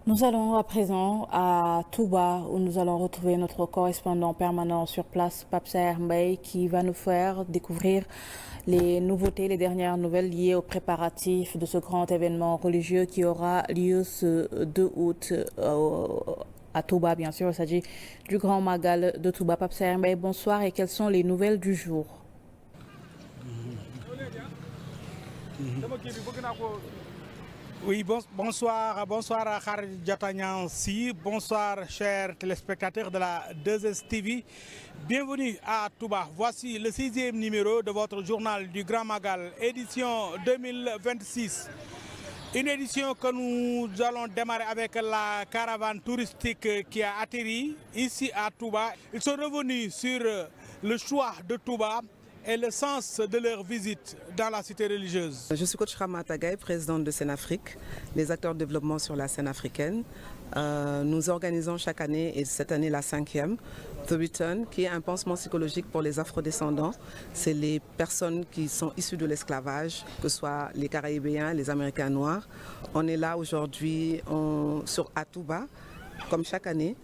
Nous allons à présent à Touba où nous allons retrouver notre correspondant permanent sur place, Pape Saer Mbaye, qui va nous faire découvrir les nouveautés, les dernières nouvelles liées aux préparatifs de ce grand événement religieux qui aura lieu ce 2 août à Touba, bien sûr. Il s'agit du Grand Magal de Touba. Pape Saer Mbaye, bonsoir et quelles sont les nouvelles du jour? Oui, bonsoir Kharid Diatanyansi, bonsoir chers téléspectateurs de la 2STV. Bienvenue à Touba. Voici le 6e numéro de votre journal du Grand Magal, édition 2026. Une édition que nous allons démarrer avec la caravane touristique qui a atterri ici à Touba. Ils sont revenus sur le choix de Touba et le sens de leur visite dans la cité religieuse. Je suis coach Rama Tagay, présidente de Scène-Afrique, les acteurs de développement sur la scène africaine. Nous organisons chaque année, et cette année la 5e, The Return, qui est un pansement psychologique pour les afrodescendants. C'est les personnes qui sont issues de l'esclavage, que ce soit les Caraïbéens, les Américains noirs. On est là aujourd'hui à Touba, comme chaque année,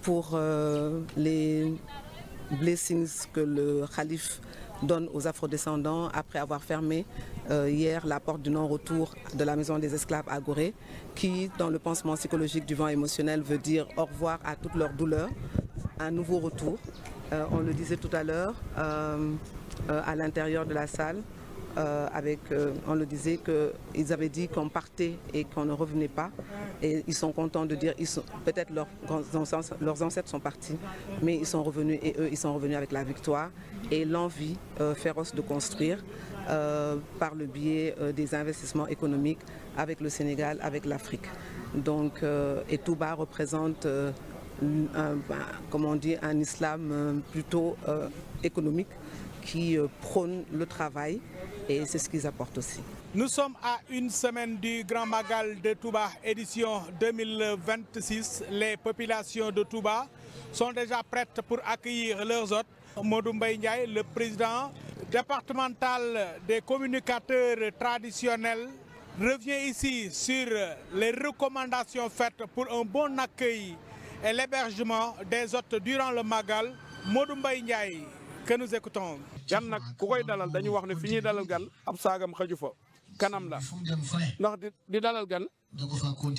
pour les blessings que le calife donne aux afrodescendants après avoir fermé hier la porte du non-retour de la maison des esclaves à Gorée, qui, dans le pansement psychologique du vent émotionnel, veut dire au revoir à toute leur douleur, un nouveau retour. On le disait tout à l'heure à l'intérieur de la salle, on le disait qu'ils avaient dit qu'on partait et qu'on ne revenait pas, et ils sont contents de dire, peut-être leurs ancêtres sont partis, mais ils sont revenus, et eux ils sont revenus avec la victoire et l'envie féroce de construire par le biais des investissements économiques avec le Sénégal, avec l'Afrique. Donc, et Touba représente un islam plutôt économique qui prône le travail, et c'est ce qu'ils apportent aussi. Nous sommes à une semaine du Grand Magal de Touba, édition 2026. Les populations de Touba sont déjà prêtes pour accueillir leurs hôtes. Modou Mbaye Ndiaye, le président départemental des communicateurs traditionnels, revient ici sur les recommandations faites pour un bon accueil et l'hébergement des hôtes durant le Magal. Modou Mbaye Ndiaye, que nous écoutons. gan nag ku koy dalal dañu wax ne fi ñuy dalal gan ab saagam xaju fa kanam la ndax di dalal gan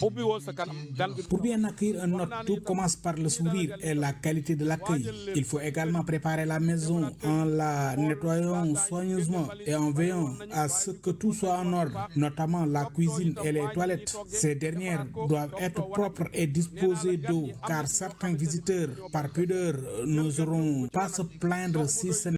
ubbi woo sa kanam gan bi. Pour bien accueillir un hôte, tout commence par le sourire et la qualité de l'accueil. Il faut également préparer la maison en la nettoyant soigneusement et en veillant à ce que tout soit en ordre, notamment la cuisine et les toilettes. Ces dernières doivent être propres et disposées d'eau, car certains visiteurs, par pudeur, n'oseront pas se plaindre si ce